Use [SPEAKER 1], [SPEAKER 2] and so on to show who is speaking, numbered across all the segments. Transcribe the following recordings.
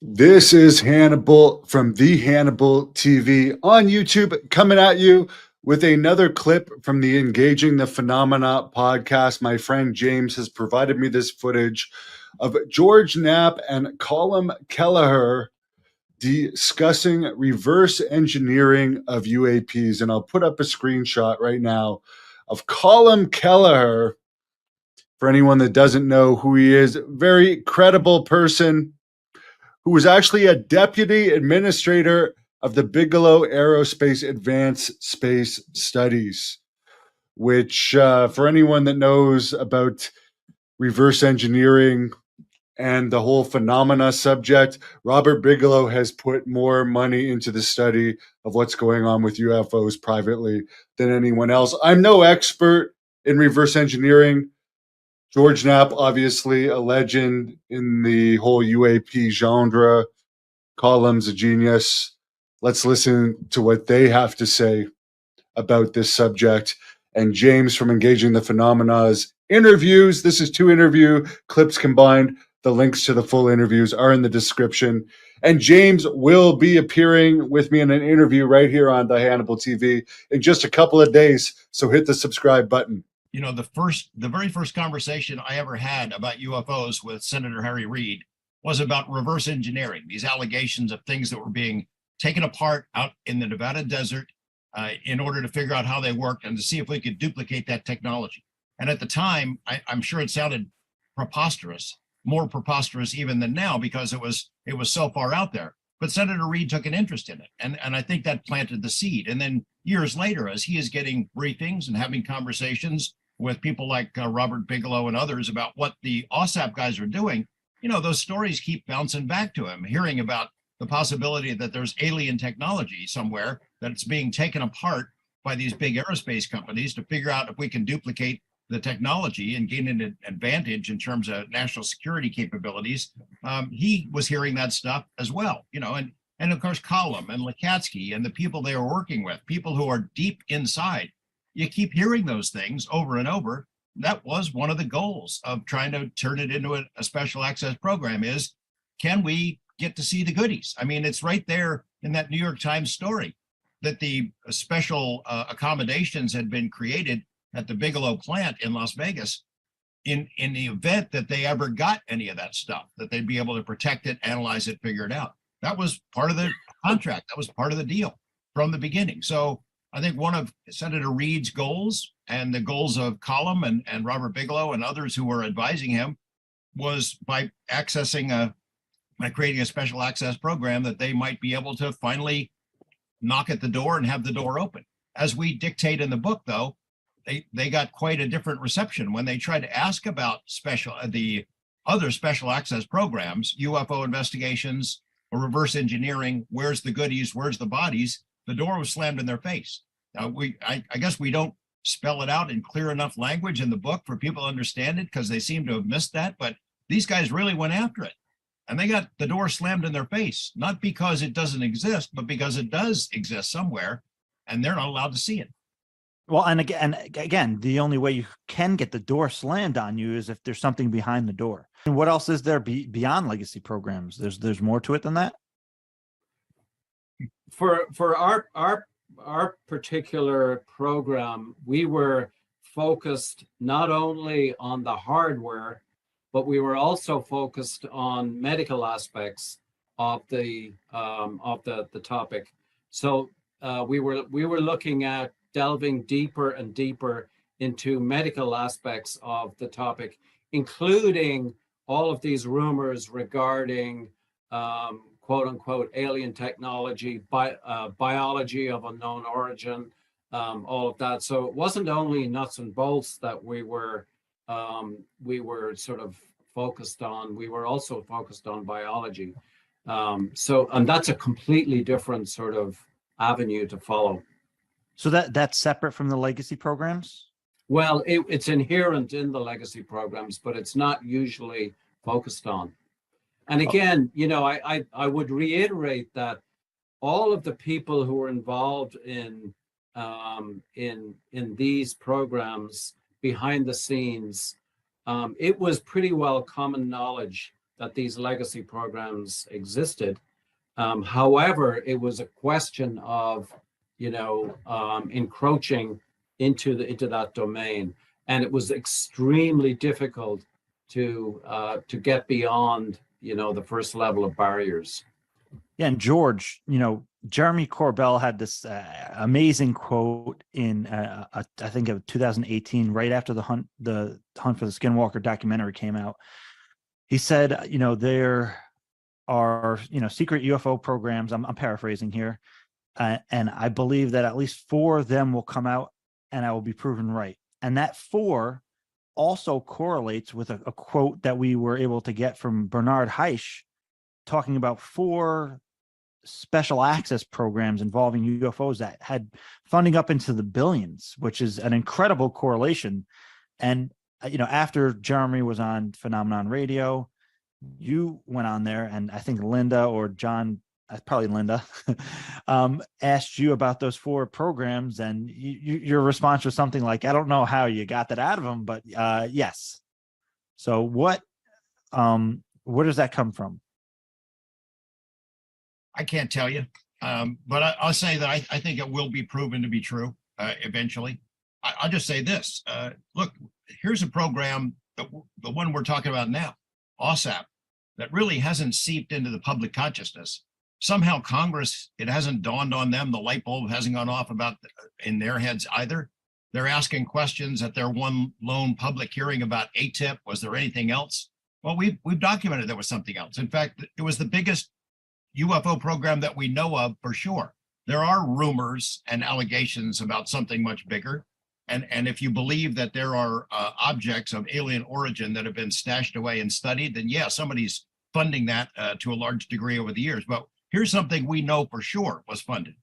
[SPEAKER 1] This is Hannibal from the Hannibal TV on YouTube, coming at you with another clip from the Engaging the Phenomena podcast. My friend James has provided me this footage of George Knapp and Colm Kelleher discussing reverse engineering of UAPs. And I'll put up a screenshot right now of Colm Kelleher. For anyone that doesn't know who he is, very credible person who was actually a deputy administrator of the Bigelow Aerospace Advanced Space Studies, which, for anyone that knows about reverse engineering and the whole phenomena subject, Robert Bigelow has put more money into the study of what's going on with UFOs privately than anyone else. I'm no expert in reverse engineering. George Knapp, obviously a legend in the whole UAP genre. Colm's a genius. Let's listen to what they have to say about this subject. And James from Engaging the Phenomena's interviews. This is 2 interview clips combined. The links to the full interviews are in the description. And James will be appearing with me in an interview right here on the Hannibal TV in just a couple of days. So hit the subscribe button.
[SPEAKER 2] You know, the very first conversation I ever had about UFOs with Senator Harry Reid was about reverse engineering, these allegations of things that were being taken apart out in the Nevada desert in order to figure out how they worked and to see if we could duplicate that technology. And at the time, I'm sure it sounded preposterous, more preposterous even than now, because it was so far out there. But Senator Reid took an interest in it. And I think that planted the seed. And then years later, as he is getting briefings and having conversations with people like Robert Bigelow and others about what the AAWSAP guys are doing, you know, those stories keep bouncing back to him, hearing about the possibility that there's alien technology somewhere that's being taken apart by these big aerospace companies to figure out if we can duplicate the technology and gain an advantage in terms of national security capabilities. He was hearing that stuff as well, you know, and of course, Colm and Lakatsky and the people they were working with, people who are deep inside. You keep hearing those things over and over. That was one of the goals of trying to turn it into a special access program is, can we get to see the goodies? I mean, it's right there in that New York Times story that the special accommodations had been created at the Bigelow plant in Las Vegas in the event that they ever got any of that stuff, that they'd be able to protect it, analyze it, figure it out. That was part of the contract. That was part of the deal from the beginning. So I think one of Senator Reid's goals and the goals of Colm and Robert Bigelow and others who were advising him was by creating a special access program that they might be able to finally knock at the door and have the door open. As we dictate in the book, though, they got quite a different reception when they tried to ask about the other special access programs, UFO investigations or reverse engineering. Where's the goodies? Where's the bodies? The door was slammed in their face. I guess we don't spell it out in clear enough language in the book for people to understand it because they seem to have missed that. But these guys really went after it. And they got the door slammed in their face, not because it doesn't exist, but because it does exist somewhere, and they're not allowed to see it.
[SPEAKER 3] Well, and again, the only way you can get the door slammed on you is if there's something behind the door. And what else is there beyond legacy programs? There's more to it than that.
[SPEAKER 4] For our particular program, we were focused not only on the hardware, but we were also focused on medical aspects of the topic. So we were looking at delving deeper and deeper into medical aspects of the topic, including all of these rumors regarding quote unquote alien technology, biology of unknown origin, all of that. So it wasn't only nuts and bolts that we were sort of focused on. We were also focused on biology. And that's a completely different sort of avenue to follow.
[SPEAKER 3] So that's separate from the legacy programs?
[SPEAKER 4] Well, it's inherent in the legacy programs, but it's not usually focused on. And again, you know, I would reiterate that all of the people who were involved in these programs behind the scenes, it was pretty well common knowledge that these legacy programs existed. However, it was a question of, encroaching into that domain, and it was extremely difficult to get beyond, the first level of barriers.
[SPEAKER 3] Yeah, and George, Jeremy Corbell had this amazing quote in I think of 2018, right after the Hunt for the Skinwalker documentary came out. He said, there are secret UFO programs. I'm paraphrasing here, and I believe that at least 4 of them will come out, and I will be proven right. And that 4 also correlates with a quote that we were able to get from Bernard Heisch, talking about 4 special access programs involving UFOs that had funding up into the billions, which is an incredible correlation. And, after Jeremy was on Phenomenon Radio, you went on there, and I think Linda or John, probably Linda, asked you about those 4 programs, and your response was something like, I don't know how you got that out of them, but yes. So where does that come from?
[SPEAKER 2] I can't tell you, but I'll say that I think it will be proven to be true eventually. I'll just say this. Look, here's a program, the one we're talking about now, AAWSAP, that really hasn't seeped into the public consciousness. Somehow Congress, it hasn't dawned on them, the light bulb hasn't gone off in their heads either. They're asking questions at their one lone public hearing about ATIP. Was there anything else? Well, we've documented there was something else. In fact, it was the biggest UFO program that we know of for sure. There are rumors and allegations about something much bigger. And if you believe that there are objects of alien origin that have been stashed away and studied, then yeah, somebody's funding that to a large degree over the years. But here's something we know for sure was funded.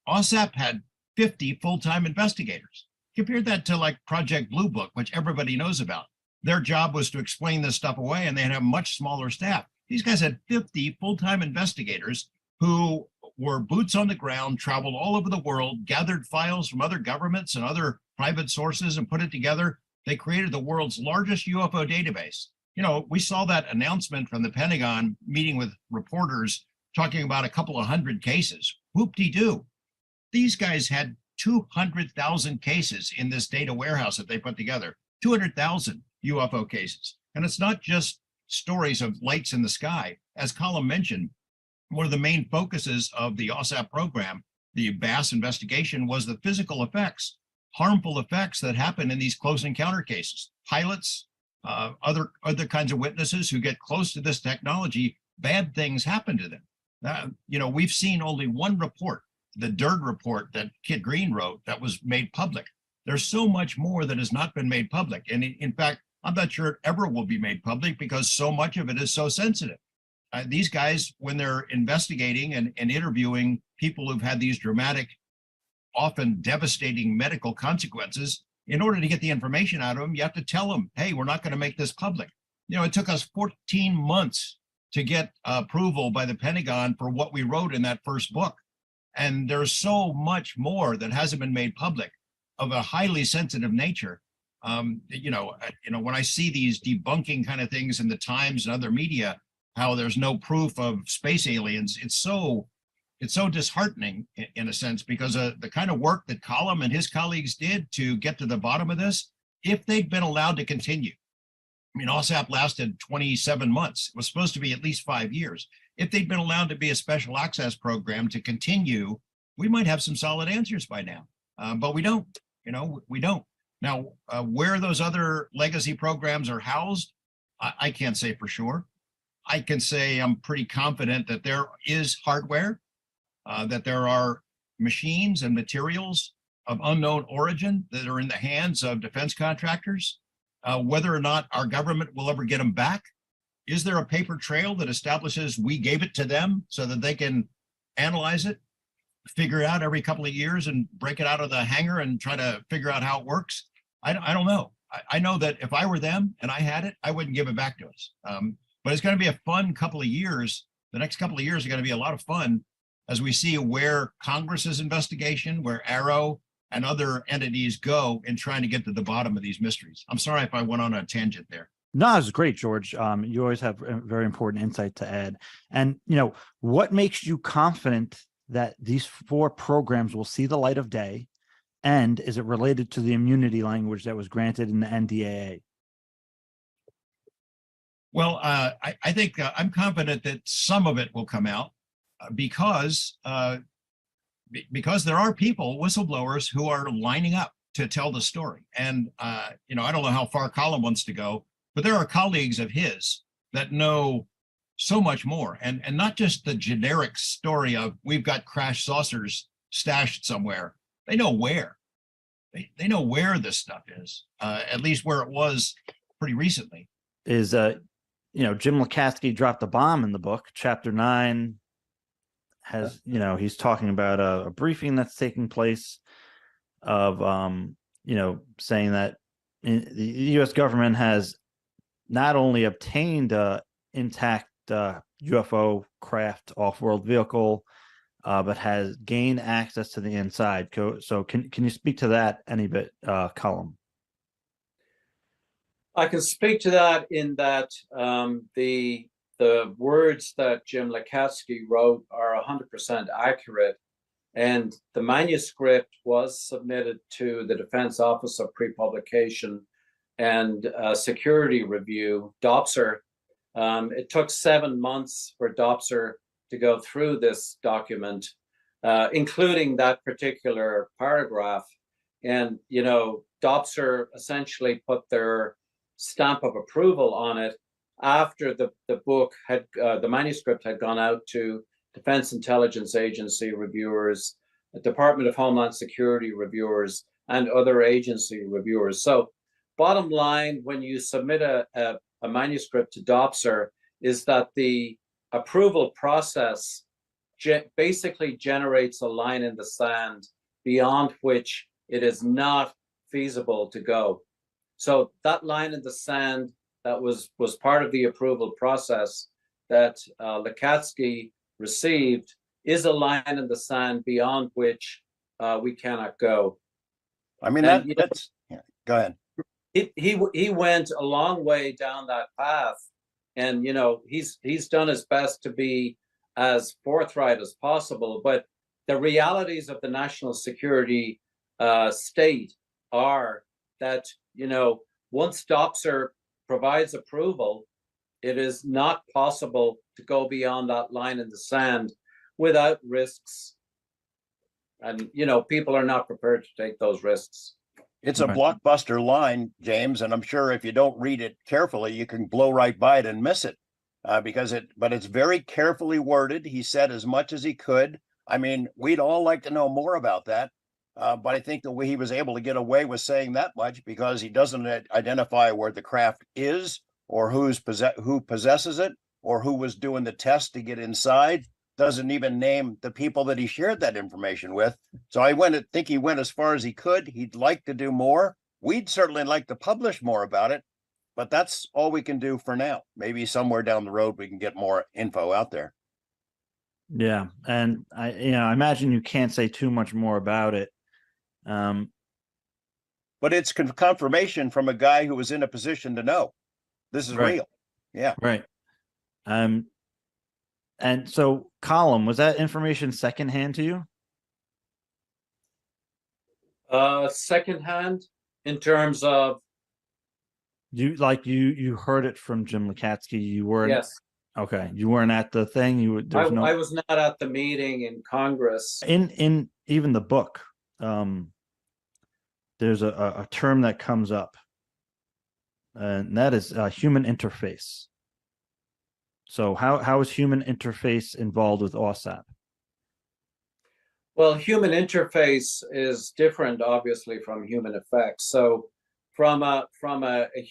[SPEAKER 2] AAWSAP had 50 full-time investigators. Compare that to like Project Blue Book, which everybody knows about. Their job was to explain this stuff away, and they had a much smaller staff. These guys had 50 full-time investigators who were boots on the ground, traveled all over the world, gathered files from other governments and other private sources and put it together. They created the world's largest UFO database. We saw that announcement from the Pentagon meeting with reporters talking about a couple of 100 cases. Whoop-de-doo. These guys had 200,000 cases in this data warehouse that they put together, 200,000 UFO cases. And it's not just stories of lights in the sky. As Colm mentioned, one of the main focuses of the AAWSAP program, the Bass investigation, was the physical effects, harmful effects that happen in these close encounter cases. Pilots, other kinds of witnesses who get close to this technology, bad things happen to them. We've seen only one report, the DIRD report that Kit Green wrote, that was made public. There's so much more that has not been made public. And in fact, I'm not sure it ever will be made public because so much of it is so sensitive. These guys, when they're investigating and interviewing people who've had these dramatic, often devastating medical consequences, in order to get the information out of them, you have to tell them, hey, we're not going to make this public. It took us 14 months to get approval by the Pentagon for what we wrote in that first book. And there's so much more that hasn't been made public of a highly sensitive nature. When I see these debunking kind of things in the Times and other media, how there's no proof of space aliens, it's so disheartening in a sense, because the kind of work that Colm and his colleagues did to get to the bottom of this, if they'd been allowed to continue. AAWSAP lasted 27 months. It was supposed to be at least 5 years. If they'd been allowed to be a special access program to continue, we might have some solid answers by now. But we don't, we don't. Now, where those other legacy programs are housed, I can't say for sure. I can say I'm pretty confident that there is hardware, that there are machines and materials of unknown origin that are in the hands of defense contractors. Whether or not our government will ever get them back, is there a paper trail that establishes we gave it to them so that they can analyze it, figure it out every couple of years and break it out of the hangar and try to figure out how it works? I don't know. I know that if I were them and I had it, I wouldn't give it back to us. But it's going to be a fun couple of years. The next couple of years are going to be a lot of fun as we see where Congress's investigation, where Arrow and other entities go in trying to get to the bottom of these mysteries. I'm sorry if I went on a tangent there.
[SPEAKER 3] No, it's great, George. You always have a very important insight to add. And, what makes you confident that these 4 programs will see the light of day? And is it related to the immunity language that was granted in the NDAA?
[SPEAKER 2] Well, I think I'm confident that some of it will come out because there are people, whistleblowers, who are lining up to tell the story. And, I don't know how far Colm wants to go, but there are colleagues of his that know so much more, and not just the generic story of we've got crash saucers stashed somewhere. They know where. They know where this stuff is, at least where it was pretty recently.
[SPEAKER 3] Is Jim Lukatsky dropped a bomb in the book. Chapter 9 has, he's talking about a briefing that's taking place of, saying that the U.S. government has not only obtained a intact UFO craft off-world vehicle, but has gained access to the inside. So can you speak to that any bit, Colm?
[SPEAKER 4] I can speak to that in that the words that Jim Lukatsky wrote are 100% accurate, and the manuscript was submitted to the Defense Office of Pre-Publication and Security Review, DOPSR. It took 7 months for DOPSR to go through this document, including that particular paragraph. And, DOPSR essentially put their stamp of approval on it after the book had, the manuscript had gone out to Defense Intelligence Agency reviewers, Department of Homeland Security reviewers, and other agency reviewers. So bottom line, when you submit a manuscript to DOPSR, is that the approval process basically generates a line in the sand beyond which it is not feasible to go. So that line in the sand that was part of the approval process that Lukatsky received is a line in the sand beyond which we cannot go.
[SPEAKER 5] I mean, that's yeah, go ahead.
[SPEAKER 4] He went a long way down that path, and he's done his best to be as forthright as possible. But the realities of the national security state are that once DOPSR provides approval, it is not possible to go beyond that line in the sand without risks, and people are not prepared to take those risks.
[SPEAKER 5] It's a blockbuster line, James, and I'm sure if you don't read it carefully, you can blow right by it and miss it, but it's very carefully worded. He said as much as he could. I mean, we'd all like to know more about that, but I think the way he was able to get away with saying that much because he doesn't identify where the craft is or who possesses it or who was doing the test to get inside. Doesn't even name the people that he shared that information with. So I think he went as far as he could. He'd like to do more. We'd certainly like to publish more about it, but that's all we can do for now. Maybe somewhere down the road we can get more info out there.
[SPEAKER 3] Yeah, and I imagine you can't say too much more about it.
[SPEAKER 5] But it's confirmation from a guy who was in a position to know this is real. Yeah,
[SPEAKER 3] right. And so, Colm, was that information secondhand to you?
[SPEAKER 4] Secondhand in terms of
[SPEAKER 3] you heard it from Jim Lukatsky. You weren't.
[SPEAKER 4] Yes.
[SPEAKER 3] Okay, you weren't at the thing.
[SPEAKER 4] I was not at the meeting in Congress.
[SPEAKER 3] In even the book, there's a term that comes up, and that is human interface. So how is human interface involved with AAWSAP?
[SPEAKER 4] Well, human interface is different, obviously, from human effects. So from a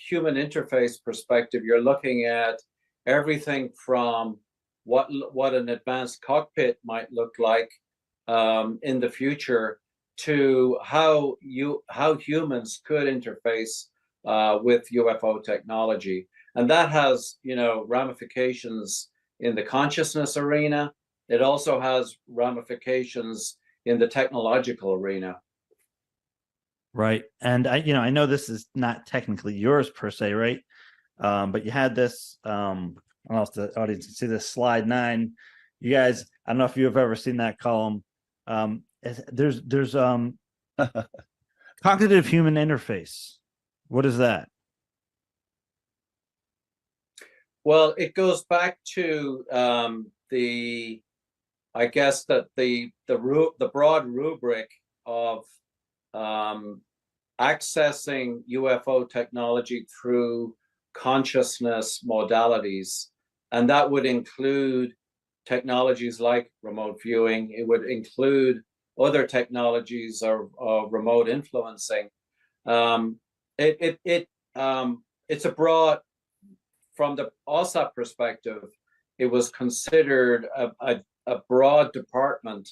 [SPEAKER 4] human interface perspective, you're looking at everything from what an advanced cockpit might look like in the future to how humans could interface with UFO technology. And that has, ramifications in the consciousness arena. It also has ramifications in the technological arena.
[SPEAKER 3] Right. And I know this is not technically yours per se, right? But you had this. I don't know if the audience can see this slide 9. You guys, I don't know if you have ever seen that column. There's cognitive human interface. What is that?
[SPEAKER 4] Well, it goes back to I guess that the broad rubric of accessing UFO technology through consciousness modalities, and that would include technologies like remote viewing. It would include other technologies of remote influencing. It's a broad, from the AAWSAP perspective, it was considered a broad department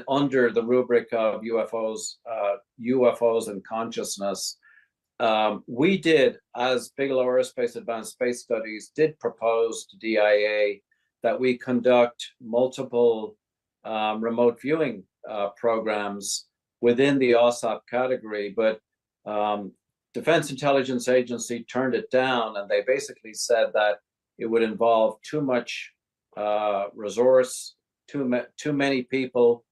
[SPEAKER 4] under the rubric of UFOs and consciousness. We did, as Bigelow Aerospace Advanced Space Studies, did propose to DIA that we conduct multiple remote viewing programs within the AAWSAP category, but Defense Intelligence Agency turned it down, and they basically said that it would involve too much resource, too many people.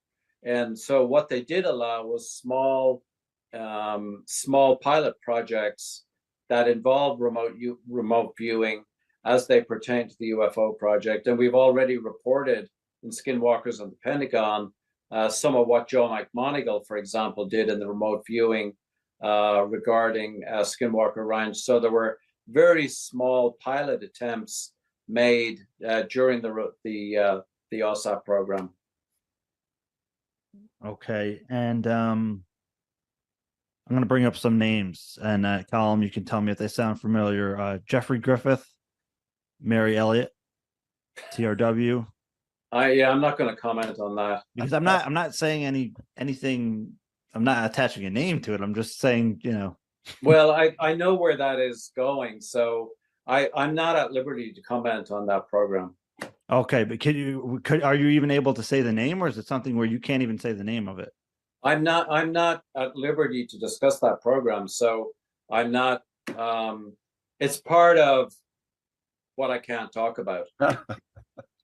[SPEAKER 4] And so what they did allow was small pilot projects that involve remote viewing as they pertain to the UFO project. And we've already reported in Skinwalkers and the Pentagon some of what Joe McMonigal, for example, did in the remote viewing regarding Skinwalker Ranch. So there were very small pilot attempts made during the AAWSAP program.
[SPEAKER 3] Okay, and I'm going to bring up some names, and Colm, you can tell me if they sound familiar. Jeffrey Griffith, Mary Elliott, TRW.
[SPEAKER 4] I'm not going to comment on that
[SPEAKER 3] because I'm not saying anything. I'm not attaching a name to it. I'm just saying,
[SPEAKER 4] Well, I know where that is going, so I'm not at liberty to comment on that program.
[SPEAKER 3] Okay, but are you even able to say the name, or is it something where you can't even say the name of it?
[SPEAKER 4] I'm not at liberty to discuss that program, so I'm not. It's part of what I can't talk about.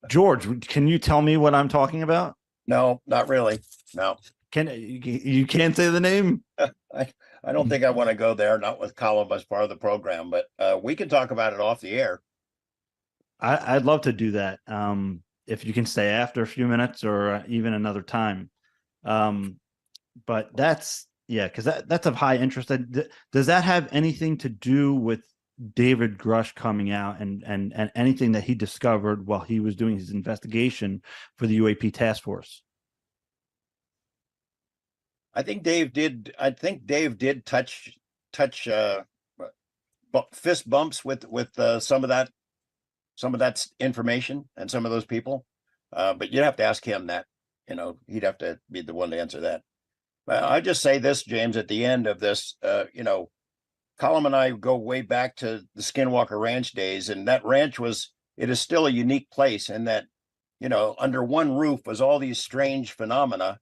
[SPEAKER 3] George, can you tell me what I'm talking about?
[SPEAKER 5] No, not really. No.
[SPEAKER 3] You can't say the name?
[SPEAKER 5] I don't think I want to go there, not with Colm as part of the program, but we can talk about it off the air.
[SPEAKER 3] I'd love to do that. If you can stay after a few minutes or even another time. But because that's of high interest. Does that have anything to do with David Grush coming out and anything that he discovered while he was doing his investigation for the UAP task force?
[SPEAKER 5] I think Dave did touch fist bumps with some of that information and some of those people. But you'd have to ask him that. He'd have to be the one to answer that. I just say this, James, at the end of this, Colm and I go way back to the Skinwalker Ranch days, and that ranch it is still a unique place in that, under one roof was all these strange phenomena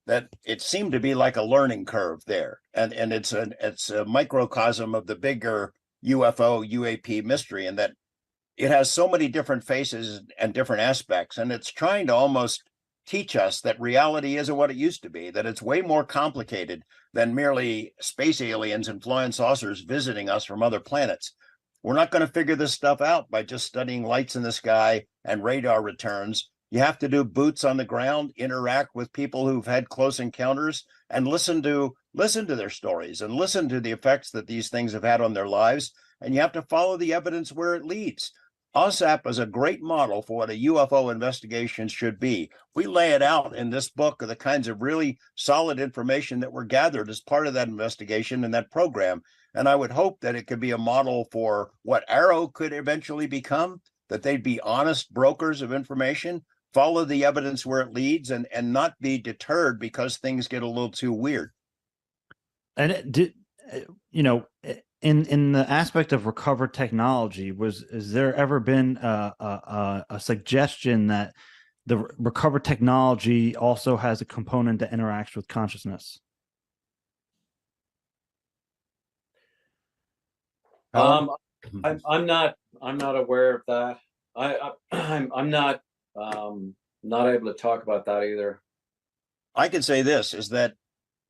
[SPEAKER 5] that it seemed to be like a learning curve there. And it's a microcosm of the bigger UFO UAP mystery, and that it has so many different faces and different aspects. And it's trying to almost teach us that reality isn't what it used to be, that it's way more complicated than merely space aliens and flying saucers visiting us from other planets. We're not going to figure this stuff out by just studying lights in the sky and radar returns. You have to do boots on the ground, interact with people who've had close encounters, and listen to their stories and listen to the effects that these things have had on their lives. And you have to follow the evidence where it leads. AAWSAP is a great model for what a UFO investigation should be. We lay it out in this book of the kinds of really solid information that were gathered as part of that investigation and that program. And I would hope that it could be a model for what Arrow could eventually become, that they'd be honest brokers of information, follow the evidence where it leads, and not be deterred because things get a little too weird.
[SPEAKER 3] And it did, in the aspect of recovered technology, has there ever been a suggestion that the recovered technology also has a component that interacts with consciousness?
[SPEAKER 4] I I'm not aware of that. I'm not able to talk about that either.
[SPEAKER 5] I can say this is that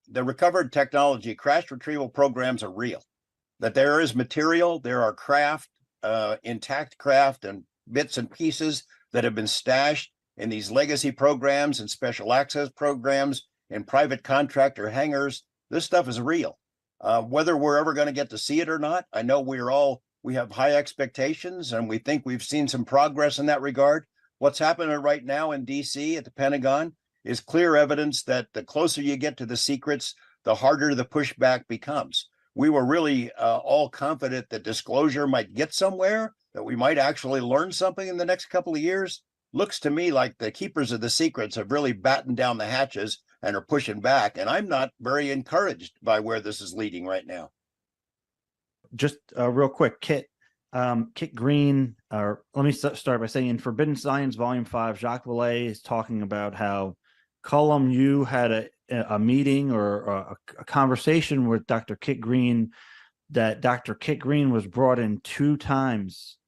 [SPEAKER 5] the recovered technology crash retrieval programs are real, that there is material, there are craft, intact craft and bits and pieces that have been stashed in these legacy programs and special access programs and private contractor hangars. This stuff is real. Whether we're ever going to get to see it or not, I know we have high expectations and we think we've seen some progress in that regard. What's happening right now in DC at the Pentagon is clear evidence that the closer you get to the secrets, the harder the pushback becomes. We were really all confident that disclosure might get somewhere, that we might actually learn something in the next couple of years. Looks to me like the keepers of the secrets have really battened down the hatches and are pushing back. And I'm not very encouraged by where this is leading right now.
[SPEAKER 3] Just real quick, Kit Green, or let me start by saying in Forbidden Science Volume 5, Jacques Vallée is talking about how Colm, you had a meeting or a conversation with Dr. Kit Green, that Dr. Kit Green was brought in 2 times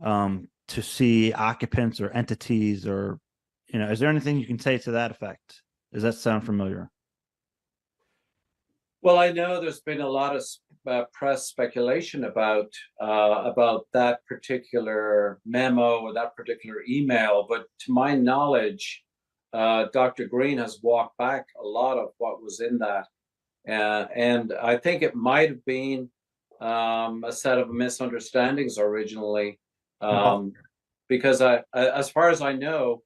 [SPEAKER 3] to see occupants or entities, or, is there anything you can say to that effect? Does that sound familiar?
[SPEAKER 4] Well, I know there's been a lot of press speculation about that particular memo or that particular email, but to my knowledge, Dr. Green has walked back a lot of what was in that, and I think it might have been a set of misunderstandings originally, because as far as I know,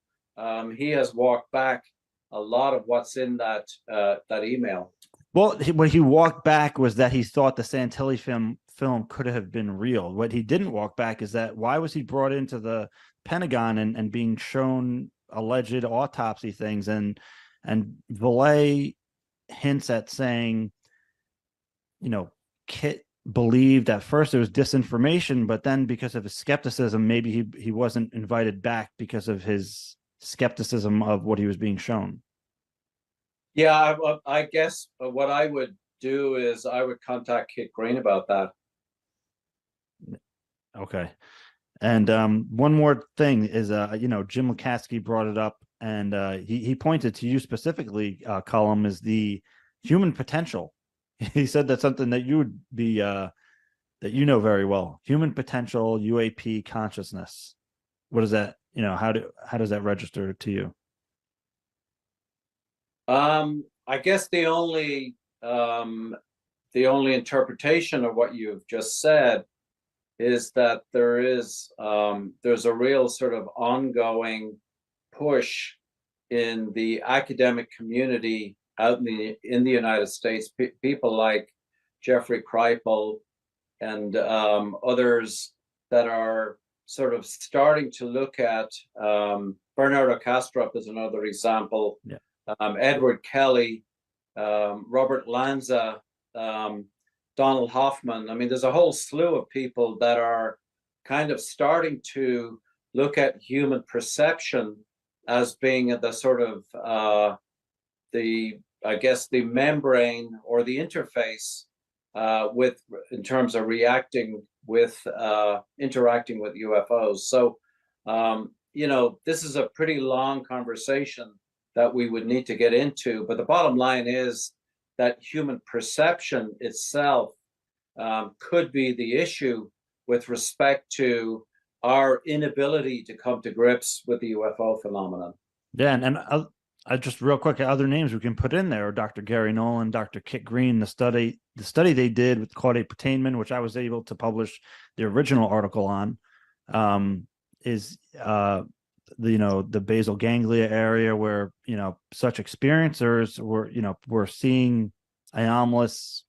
[SPEAKER 4] he has walked back a lot of what's in that email.
[SPEAKER 3] Well, what he walked back was that he thought the Santilli film could have been real. What he didn't walk back is that why was he brought into the Pentagon and being shown alleged autopsy things, and Vallée hints at saying, Kit believed at first it was disinformation, but then because of his skepticism, maybe he wasn't invited back because of his skepticism of what he was being shown.
[SPEAKER 4] Yeah, I guess what I would do is I would contact Kit Green about that.
[SPEAKER 3] Okay. And one more thing is, Jim Lukatsky brought it up, and he pointed to you specifically, Colm, is the human potential. He said that's something that you would be, that very well. Human potential, UAP consciousness. What is that? How does that register to you?
[SPEAKER 4] I guess the only interpretation of what you've just said is that there's a real sort of ongoing push in the academic community out in the United States. People like Jeffrey Kripal and others that are sort of starting to look at, Bernardo Kastrup is another example.
[SPEAKER 3] Yeah.
[SPEAKER 4] Edward Kelly, Robert Lanza, Donald Hoffman. I mean, there's a whole slew of people that are kind of starting to look at human perception as being the sort of the membrane or the interface in terms of interacting with UFOs. So, this is a pretty long conversation that we would need to get into, but the bottom line is that human perception itself could be the issue with respect to our inability to come to grips with the UFO phenomenon.
[SPEAKER 3] Yeah, and I just real quick, other names we can put in there are Dr. Gary Nolan, Dr. Kit Green. The study they did with caudate pertainment, which I was able to publish the original article on, is the basal ganglia area where such experiencers were seeing anomalous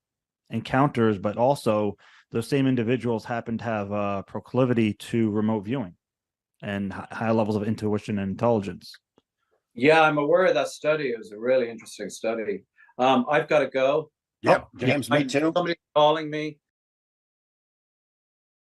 [SPEAKER 3] encounters, but also those same individuals happen to have a proclivity to remote viewing and high levels of intuition and intelligence.
[SPEAKER 4] Yeah, I'm aware of that study. It was a really interesting study. I've got to go.
[SPEAKER 5] Yep, James, me too.
[SPEAKER 4] Somebody's calling me.